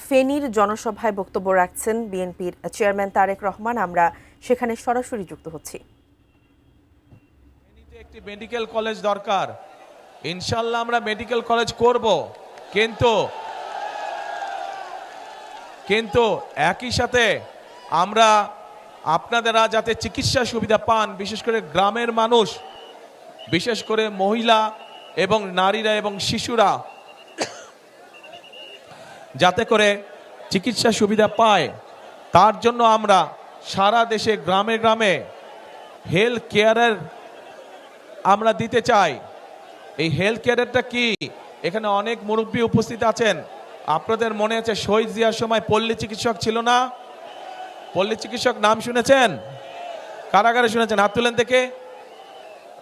ফেনীর জনসভায় বক্তব্য রাখছেন বিএনপির চেয়ারম্যান তারেক রহমান। আমরা সেখানে সরাসরি যুক্ত হচ্ছি। ফেনীতে একটি মেডিকেল কলেজ দরকার, ইনশাআল্লাহ আমরা মেডিকেল কলেজ করব, কিন্তু একই সাথে আমরা আপনারা যাতে চিকিৎসা সুবিধা পান, বিশেষ করে গ্রামের মানুষ, বিশেষ করে মহিলা এবং নারীরা এবং শিশুরা যাতে করে চিকিৎসা সুবিধা পায়, তার জন্য আমরা সারা দেশে গ্রামে গ্রামে হেলথ কেয়ারের আমরা দিতে চাই। এই হেলথ কেয়ারেরটা কি, এখানে অনেক মুরব্বী উপস্থিত আছেন। আপনাদের মনে আছে শহীদ জিয়ার সময় পল্লী চিকিৎসক ছিল না? পল্লী চিকিৎসক নাম শুনেছেন? কারাগারে শুনেছেন? হাত তুলেন থেকে।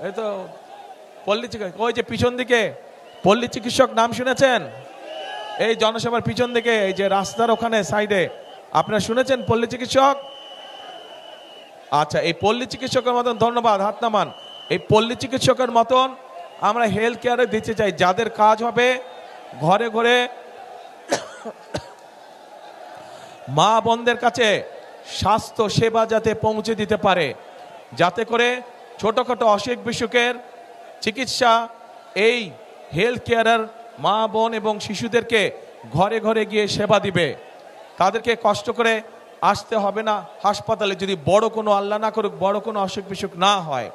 এই তো পল্লী চিকিৎসক, ওই যে পিছন দিকে পল্লী চিকিৎসক নাম শুনেছেন? এই জনসভার পিছন দিকে, এই যে রাস্তার ওখানে সাইডে, আপনারা শুনেছেন পল্লী চিকিৎসক? আচ্ছা, এই পল্লী চিকিৎসকের মতন, ধন্যবাদ, হাত নামান। এই পল্লী চিকিৎসকের মতন আমরা হেলথ কেয়ারে দিতে চাই, যাদের কাজ হবে ঘরে ঘরে মা বোনদের কাছে স্বাস্থ্য সেবা যাতে পৌঁছে দিতে পারে, যাতে করে ছোটখাটো অসুখ বিসুখের চিকিৎসা এই হেলথ কেয়ারের মা বোন এবং শিশুদেরকে ঘরে ঘরে গিয়ে সেবা দিবে। তাদেরকে কষ্ট করে আসতে হবে না হাসপাতালে, যদি বড় কোনো, আল্লাহ না করুক, বড় কোনো অসুখ বিসুখ না হয়।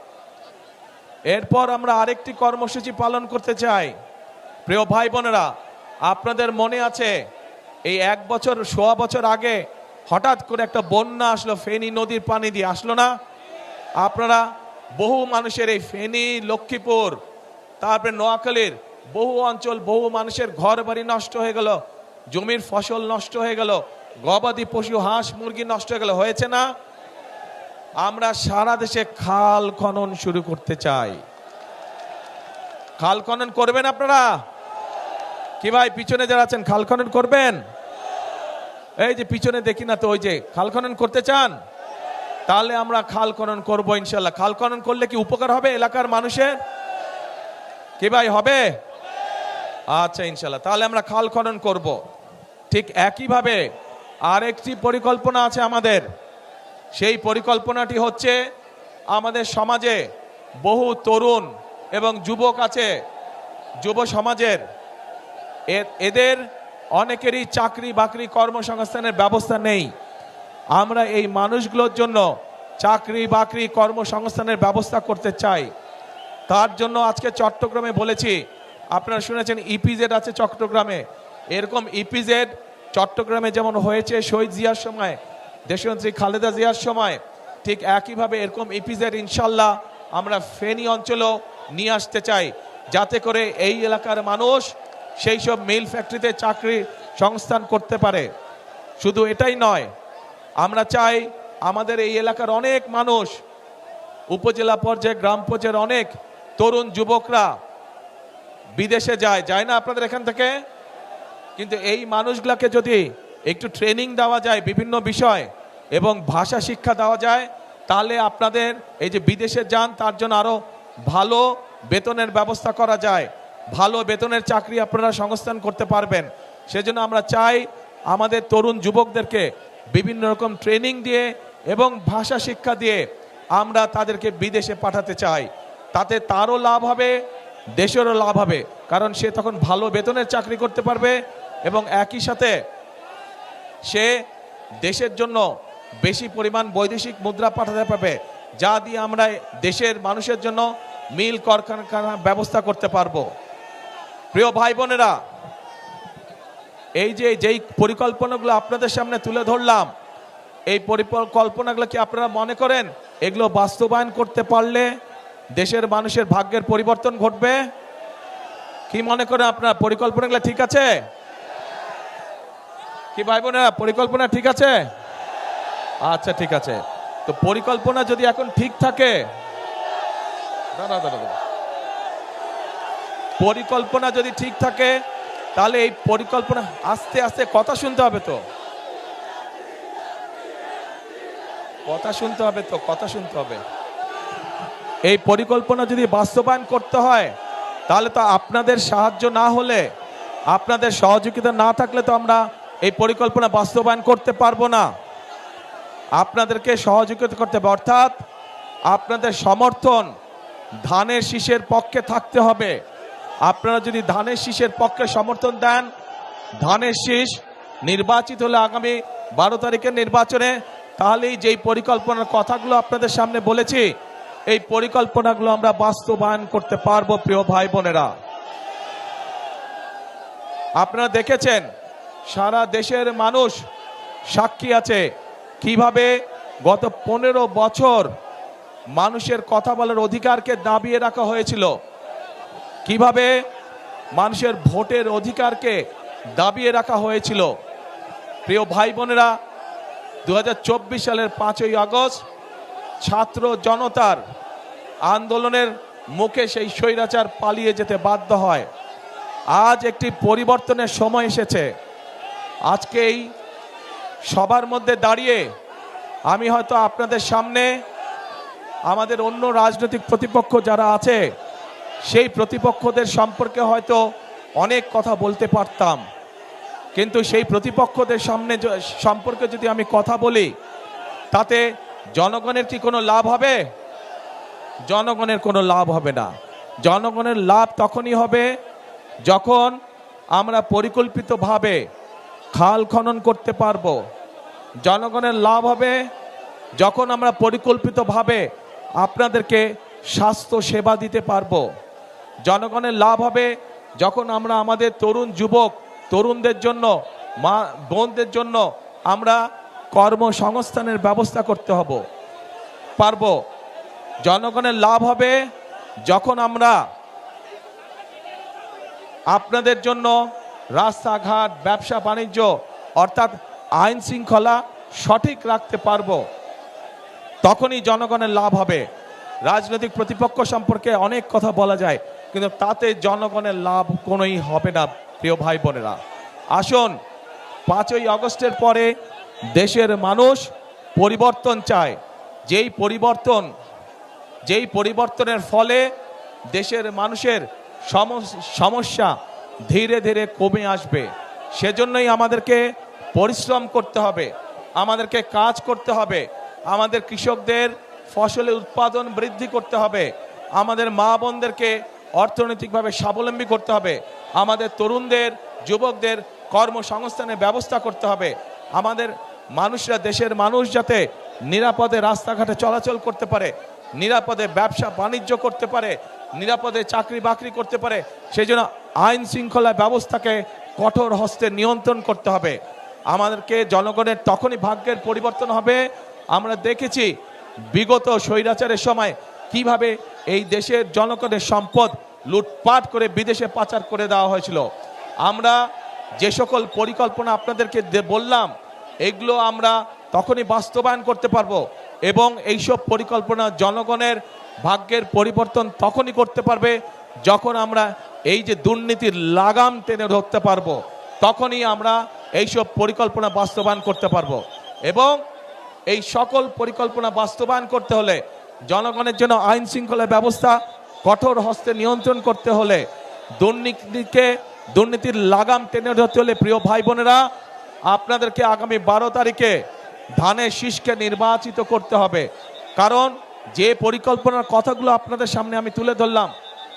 এরপর আমরা আরেকটি কর্মসূচি পালন করতে চাই। প্রিয় ভাই বোনেরা, আপনাদের মনে আছে এই 1 বছর, সোয়া বছর আগে হঠাৎ করে একটা বন্যা আসলো, ফেনী নদীর পানি দিয়ে আসলো না? আপনারা বহু মানুষের, এই ফেনী, লক্ষ্মীপুর, তারপরে নোয়াখালীর বহু অঞ্চল, বহু মানুষের ঘর বাড়ি নষ্ট হয়ে গেল, জমির ফসল নষ্ট হয়ে গেল, গবাদি পশু, হাঁস মুরগি নষ্ট হয়ে গেল, হয়েছে না? আমরা সারা দেশে খাল খনন শুরু করতে চাই। খাল খনন করবেন আপনারা? কি ভাই, পিছনে যারা আছেন খাল খনন করবেন? এই যে পিছনে দেখি না তো, ওই যে খাল খনন করতে চান? তাহলে আমরা খাল খনন করবো ইনশাল্লাহ। খাল খনন করলে কি উপকার হবে এলাকার মানুষের? কি ভাই, হবে? আচ্ছা, ইনশাল্লাহ, তাহলে আমরা খাল খনন করব। ঠিক একইভাবে আরেকটি পরিকল্পনা আছে আমাদের। সেই পরিকল্পনাটি হচ্ছে, আমাদের সমাজে বহু তরুণ এবং যুবক আছে, যুব সমাজের, এদের অনেকেরই চাকরি বাকরি কর্মসংস্থানের ব্যবস্থা নেই। আমরা এই মানুষগুলোর জন্য চাকরি বাকরি কর্মসংস্থানের ব্যবস্থা করতে চাই। তার জন্য আজকে চট্টগ্রামে বলেছি, আপনারা শুনেছেন ইপিজেড আছে চট্টগ্রামে। এরকম ইপিজেড চট্টগ্রামে যেমন হয়েছে শহীদ জিয়ার সময়, দেশনেত্রী খালেদা জিয়ার সময়, ঠিক একইভাবে এরকম ইপিজেড ইনশাল্লাহ আমরা ফেনী অঞ্চলেও নিয়ে আসতে চাই, যাতে করে এই এলাকার মানুষ সেই সব মিল ফ্যাক্টরিতে চাকরি সংস্থান করতে পারে। শুধু এটাই নয়, আমরা চাই আমাদের এই এলাকার অনেক মানুষ, উপজেলা পর্যায়ে, গ্রাম পর্যায়ের অনেক তরুণ যুবকরা বিদেশে যায় না আপনাদের এখান থেকে? কিন্তু এই মানুষগুলোকে যদি একটু ট্রেনিং দেওয়া যায় বিভিন্ন বিষয় এবং ভাষা শিক্ষা দেওয়া যায়, তাহলে আপনাদের এই যে বিদেশে যান, তার জন্য আরো ভালো বেতনের ব্যবস্থা করা যায়, ভালো বেতনের চাকরি আপনারা সংস্থান করতে পারবেন। সেজন্য আমরা চাই আমাদের তরুণ যুবকদেরকে বিভিন্ন রকম ট্রেনিং দিয়ে এবং ভাষা শিক্ষা দিয়ে আমরা তাদেরকে বিদেশে পাঠাতে চাই। তাতে তারও লাভ হবে, দেশেরও লাভ হবে, কারণ সে তখন ভালো বেতনের চাকরি করতে পারবে এবং একই সাথে সে দেশের জন্য বেশি পরিমাণ বৈদেশিক মুদ্রা পাঠাতে পারবে, যা দিয়ে আমরা দেশের মানুষের জন্য মিল কারখানার ব্যবস্থা করতে পারবো। প্রিয় ভাই বোনেরা, এই যে যেই পরিকল্পনাগুলো আপনাদের সামনে তুলে ধরলাম, এই পরিকল্পনাগুলো কি আপনারা মনে করেন এগুলো বাস্তবায়ন করতে পারলে দেশের মানুষের ভাগ্যের পরিবর্তন ঘটবে? কি মনে করেন আপনারা, পরিকল্পনাগুলো ঠিক আছে? কি ভাই বোনেরা, পরিকল্পনা ঠিক আছে? আচ্ছা, ঠিক আছে। তো পরিকল্পনা যদি এখন ঠিক থাকে, পরিকল্পনা যদি ঠিক থাকে, তাহলে এই পরিকল্পনা, আস্তে আস্তে কথা শুনতে হবে তো, কথা শুনতে হবে। এই পরিকল্পনা যদি বাস্তবায়ন করতে হয়, তাহলে তো আপনাদের সাহায্য না হলে, আপনাদের সহযোগিতা না থাকলে তো আমরা এই পরিকল্পনা বাস্তবায়ন করতে পারবো না। আপনাদেরকে সহযোগিতা করতে হবে, অর্থাৎ আপনাদের সমর্থন ধানের শীষের পক্ষে থাকতে হবে। আপনারা যদি ধানের শীষের পক্ষে সমর্থন দেন, ধানের শীষ নির্বাচিত হলে আগামী 12 তারিখের নির্বাচনে, তাহলেই যেই পরিকল্পনার কথাগুলো আপনাদের সামনে বলেছি, এই পরিকল্পনাগুলো আমরা বাস্তবায়ন করতে পারবো। প্রিয় ভাই বোনেরা, আপনারা দেখেছেন সারা দেশের মানুষ সাক্ষী আছে কিভাবে গত 15 বছর মানুষের কথা বলার অধিকারকে দাবিয়ে রাখা হয়েছিল, কিভাবে মানুষের ভোটের অধিকারকে দাবিয়ে রাখা হয়েছিল। প্রিয় ভাই বোনেরা, 2024 সালের 5ই আগস্ট ছাত্র জনতার আন্দোলনের মুখে সেই স্বৈরাচার পালিয়ে যেতে বাধ্য হয়। আজ একটি পরিবর্তনের সময় এসেছে। আজকেই সবার মধ্যে দাঁড়িয়ে আমি হয়তো আপনাদের সামনে আমাদের অন্য রাজনৈতিক প্রতিপক্ষ যারা আছে সেই প্রতিপক্ষদের সম্পর্কে হয়তো অনেক কথা বলতে পারতাম, কিন্তু সেই প্রতিপক্ষদের সম্পর্কে যদি আমি কথা বলি, তাতে জনগণের কি কোনো লাভ হবে? জনগণের কোনো লাভ হবে না। জনগণের লাভ তখনই হবে যখন আমরা পরিকল্পিতভাবে খাল খনন করতে পারবো। জনগণের লাভ হবে যখন আমরা পরিকল্পিতভাবে আপনাদেরকে স্বাস্থ্য সেবা দিতে পারবো। জনগণের লাভ হবে যখন আমরা আমাদের তরুণ যুবক তরুণদের জন্য, মা বোনদের জন্য আমরা কর্মসংস্থানের ব্যবস্থা করতে পারবো। জনগণের লাভ হবে যখন আমরা আপনাদের জন্য রাস্তাঘাট, ব্যবসা বাণিজ্য অর্থাৎ আইন শৃঙ্খলা সঠিক রাখতে পারবো। তখনই জনগণের লাভ হবে। রাজনৈতিক প্রতিপক্ষ সম্পর্কে অনেক কথা বলা যায়, কিন্তু তাতে জনগণের লাভ কোনোই হবে না। প্রিয় ভাই বোনেরা, আসুন 5ই আগস্টের পরে দেশের মানুষ পরিবর্তন চায়। যেই পরিবর্তনের ফলে দেশের মানুষের সমস্যা ধীরে ধীরে কমে আসবে। সেজন্যই আমাদেরকে পরিশ্রম করতে হবে, আমাদেরকে কাজ করতে হবে, আমাদের কৃষকদের ফসলের উৎপাদন বৃদ্ধি করতে হবে, আমাদের মা বোনদেরকে অর্থনৈতিকভাবে স্বাবলম্বী করতে হবে, আমাদের তরুণদের, যুবকদের কর্মসংস্থানের ব্যবস্থা করতে হবে। আমাদের মানুষরা, দেশের মানুষ যাতে নিরাপদে রাস্তাঘাটে চলাচল করতে পারে, নিরাপদে ব্যবসা বাণিজ্য করতে পারে, নিরাপদে চাকরি বাকরি করতে পারে, সেই জন্য আইন শৃঙ্খলা ব্যবস্থাকে কঠোর হস্তে নিয়ন্ত্রণ করতে হবে। আমাদেরকে জনগণের তখনই ভাগ্যের পরিবর্তন হবে। আমরা দেখেছি বিগত স্বৈরাচারের সময় কিভাবে এই দেশের জনগণের সম্পদ লুটপাট করে বিদেশে পাচার করে দেওয়া হয়েছিল। আমরা যে সকল পরিকল্পনা আপনাদেরকে বললাম, এগুলো আমরা তখনই বাস্তবায়ন করতে পারবো, এবং এইসব পরিকল্পনা জনগণের ভাগ্যের পরিবর্তন তখনই করতে পারবে যখন আমরা এই যে দুর্নীতির লাগাম টেনে ধরতে পারবো। তখনই আমরা এইসব পরিকল্পনা বাস্তবায়ন করতে পারবো। এবং এই সকল পরিকল্পনা বাস্তবায়ন করতে হলে, জনগণের জন্য আইন শৃঙ্খলা ব্যবস্থা কঠোর হস্তে নিয়ন্ত্রণ করতে হলে, দুর্নীতির লাগাম টেনে ধরতে হলে, প্রিয় ভাই বোনেরা, আপনাদেরকে আগামী 12 তারিখে ধানের শীষকে নির্বাচিত করতে হবে। কারণ যে পরিকল্পনার কথাগুলো আপনাদের সামনে আমি তুলে ধরলাম,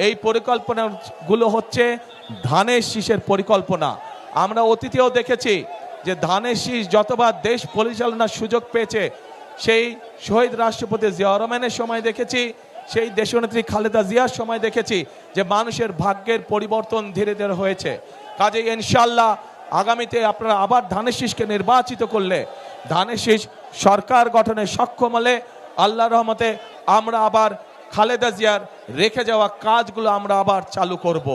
এই পরিকল্পনাগুলো হচ্ছে ধানের শীষের পরিকল্পনা। আমরা অতীতেও দেখেছি যে ধানের শীষ যতবার দেশ পরিচালনার সুযোগ পেয়েছে, সেই শহীদ রাষ্ট্রপতি জিয়াউর রহমানের সময় দেখেছি, সেই দেশনেত্রী খালেদা জিয়ার সময় দেখেছি যে মানুষের ভাগ্যের পরিবর্তন ধীরে ধীরে হয়েছে। কাজেই ইনশাআল্লাহ আগামীতে আপনারা আবার ধানের শীষকে নির্বাচিত করলে, ধানের শীষ সরকার গঠনে সক্ষম হলে, আল্লাহর রহমতে আমরা আবার খালেদা জিয়ার রেখে যাওয়া কাজগুলো আমরা আবার চালু করব।